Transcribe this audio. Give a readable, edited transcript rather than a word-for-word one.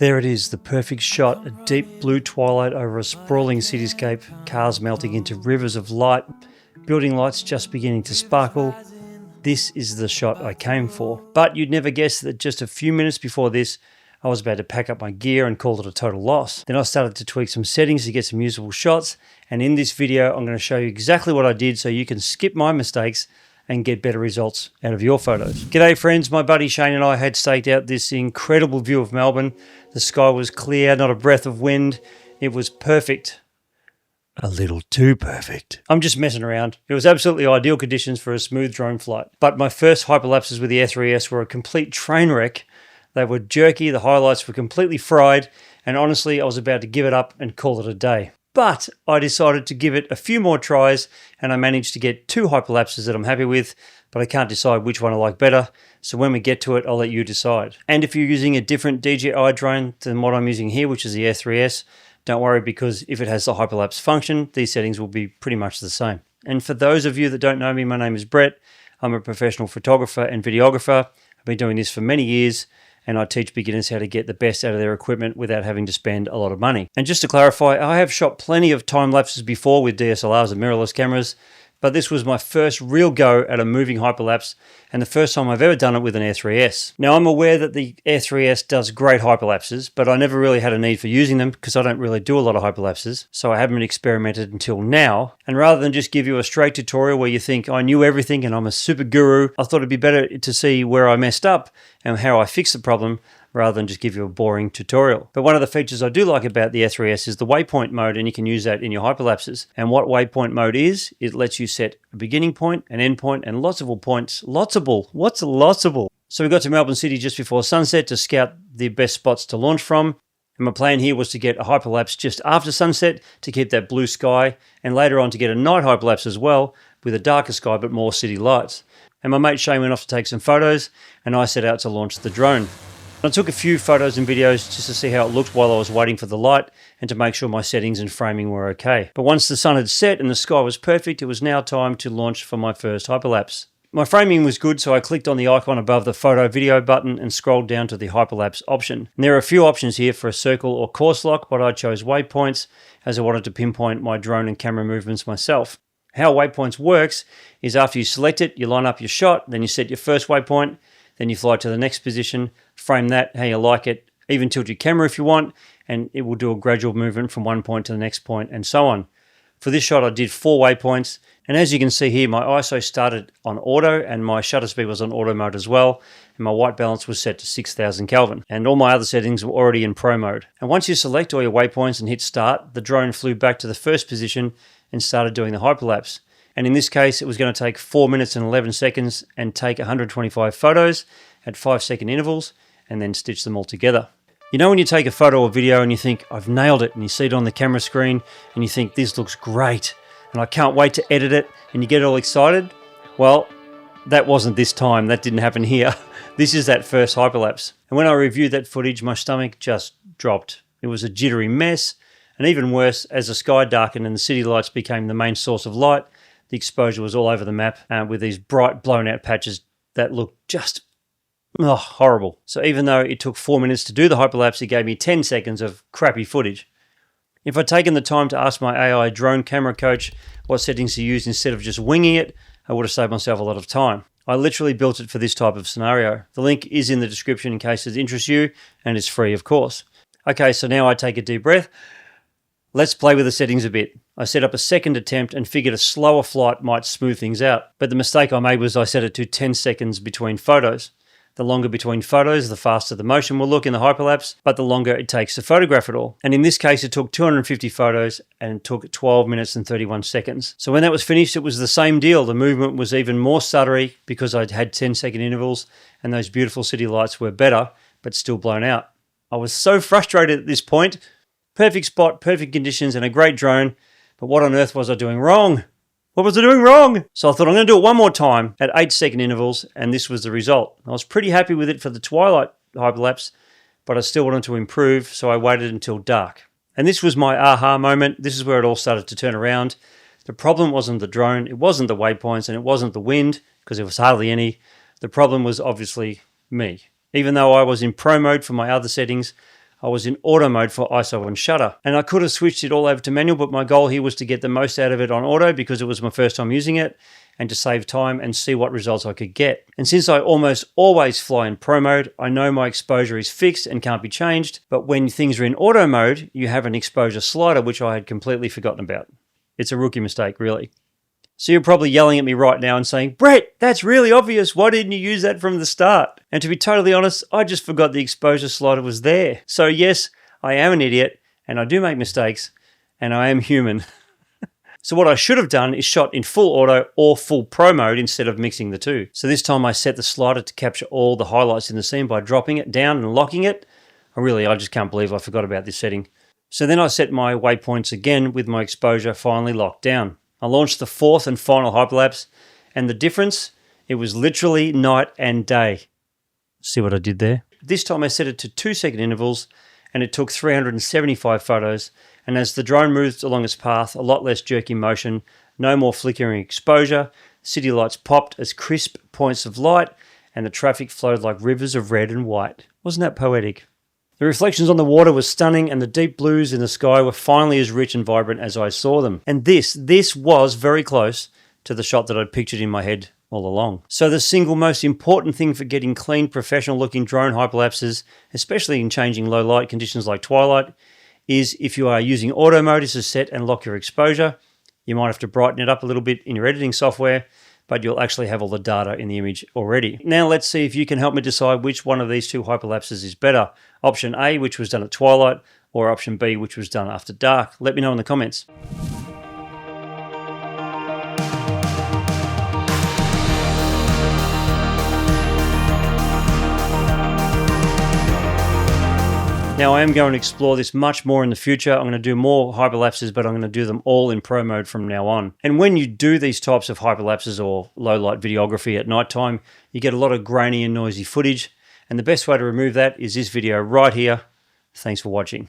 There it is, the perfect shot, a deep blue twilight over a sprawling cityscape, cars melting into rivers of light, building lights just beginning to sparkle. This is the shot I came for. But you'd never guess that just a few minutes before this, I was about to pack up my gear and call it a total loss. Then I started to tweak some settings to get some usable shots, and in this video I'm going to show you exactly what I did so you can skip my mistakes and get better results out of your photos. G'day friends, my buddy Shane and I had staked out this incredible view of Melbourne. The sky was clear, not a breath of wind. It was perfect. A little too perfect. I'm just messing around. It was absolutely ideal conditions for a smooth drone flight. But my first hyperlapses with the Air 3S were a complete train wreck. They were jerky, the highlights were completely fried, and honestly I was about to give it up and call it a day. But I decided to give it a few more tries, and I managed to get 2 hyperlapses that I'm happy with, but I can't decide which one I like better. So when we get to it, I'll let you decide. And if you're using a different DJI drone than what I'm using here, which is the Air 3S, don't worry, because if it has the hyperlapse function, these settings will be pretty much the same. And for those of you that don't know me, my name is Brett. I'm a professional photographer and videographer. I've been doing this for many years, and I teach beginners how to get the best out of their equipment without having to spend a lot of money. And just to clarify, I have shot plenty of time lapses before with DSLRs and mirrorless cameras, but this was my first real go at a moving hyperlapse and the first time I've ever done it with an Air 3S. Now I'm aware that the Air 3S does great hyperlapses, but I never really had a need for using them because I don't really do a lot of hyperlapses, so I haven't experimented until now. And rather than just give you a straight tutorial where you think I knew everything and I'm a super guru, I thought it'd be better to see where I messed up and how I fixed the problem, rather than just give you a boring tutorial. But one of the features I do like about the Air 3S is the waypoint mode, and you can use that in your hyperlapses. And what waypoint mode is, it lets you set a beginning point, an end point, and lotsable points. Lotsable? What's lotsable? So we got to Melbourne City just before sunset to scout the best spots to launch from. And my plan here was to get a hyperlapse just after sunset to keep that blue sky, and later on to get a night hyperlapse as well with a darker sky but more city lights. And my mate Shane went off to take some photos, and I set out to launch the drone. I took a few photos and videos just to see how it looked while I was waiting for the light and to make sure my settings and framing were okay. But once the sun had set and the sky was perfect, it was now time to launch for my first hyperlapse. My framing was good, so I clicked on the icon above the photo video button and scrolled down to the hyperlapse option. And there are a few options here for a circle or course lock, but I chose waypoints as I wanted to pinpoint my drone and camera movements myself. How waypoints works is after you select it, you line up your shot, then you set your first waypoint, then you fly to the next position, frame that how you like it, even tilt your camera if you want, and it will do a gradual movement from one point to the next point and so on. For this shot I did 4 waypoints, and as you can see here, my ISO started on auto and my shutter speed was on auto mode as well, and my white balance was set to 6000 Kelvin, and all my other settings were already in pro mode. And once you select all your waypoints and hit start, the drone flew back to the first position and started doing the hyperlapse. And in this case, it was going to take 4 minutes and 11 seconds and take 125 photos at 5-second intervals and then stitch them all together. You know when you take a photo or video and you think, I've nailed it, and you see it on the camera screen and you think, this looks great and I can't wait to edit it, and you get all excited? Well, that wasn't this time. That didn't happen here. This is that first hyperlapse. And when I reviewed that footage, my stomach just dropped. It was a jittery mess, and even worse, as the sky darkened and the city lights became the main source of light, the exposure was all over the map with these bright blown out patches that looked just horrible. So even though it took 4 minutes to do the hyperlapse, it gave me 10 seconds of crappy footage. If I'd taken the time to ask my AI drone camera coach what settings to use instead of just winging it, I would have saved myself a lot of time. I literally built it for this type of scenario. The link is in the description in case it interests you, and it's free of course. Okay, so now I take a deep breath. Let's play with the settings a bit. I set up a second attempt and figured a slower flight might smooth things out. But the mistake I made was I set it to 10 seconds between photos. The longer between photos, the faster the motion will look in the hyperlapse, but the longer it takes to photograph it all. And in this case, it took 250 photos and took 12 minutes and 31 seconds. So when that was finished, it was the same deal. The movement was even more stuttery because I'd had 10-second intervals and those beautiful city lights were better, but still blown out. I was so frustrated at this point. Perfect spot, perfect conditions, and a great drone. But what on earth was I doing wrong? What was I doing wrong? So I thought I'm going to do it one more time at 8-second intervals, and this was the result. I was pretty happy with it for the twilight hyperlapse, but I still wanted to improve, so I waited until dark. And this was my aha moment. This is where it all started to turn around. The problem wasn't the drone, it wasn't the waypoints, and it wasn't the wind, because there was hardly any. The problem was obviously me. Even though I was in pro mode for my other settings, I was in auto mode for ISO and shutter. And I could have switched it all over to manual, but my goal here was to get the most out of it on auto because it was my first time using it and to save time and see what results I could get. And since I almost always fly in pro mode, I know my exposure is fixed and can't be changed, but when things are in auto mode, you have an exposure slider, which I had completely forgotten about. It's a rookie mistake, really. So you're probably yelling at me right now and saying, Brett, that's really obvious. Why didn't you use that from the start? And to be totally honest, I just forgot the exposure slider was there. So yes, I am an idiot and I do make mistakes and I am human. So what I should have done is shot in full auto or full pro mode instead of mixing the two. So this time I set the slider to capture all the highlights in the scene by dropping it down and locking it. I just can't believe I forgot about this setting. So then I set my waypoints again with my exposure finally locked down. I launched the fourth and final hyperlapse, and the difference, it was literally night and day. See what I did there? This time I set it to 2-second intervals, and it took 375 photos, and as the drone moved along its path, a lot less jerky motion, no more flickering exposure, city lights popped as crisp points of light, and the traffic flowed like rivers of red and white. Wasn't that poetic? The reflections on the water were stunning and the deep blues in the sky were finally as rich and vibrant as I saw them. And this was very close to the shot that I'd pictured in my head all along. So the single most important thing for getting clean, professional looking drone hyperlapses, especially in changing low light conditions like twilight, is if you are using auto mode as a set and lock your exposure, you might have to brighten it up a little bit in your editing software, but you'll actually have all the data in the image already. Now let's see if you can help me decide which one of these two hyperlapses is better. Option A, which was done at twilight, or option B, which was done after dark. Let me know in the comments. Now I am going to explore this much more in the future. I'm going to do more hyperlapses, but I'm going to do them all in pro mode from now on. And when you do these types of hyperlapses or low light videography at nighttime, you get a lot of grainy and noisy footage. And the best way to remove that is this video right here. Thanks for watching.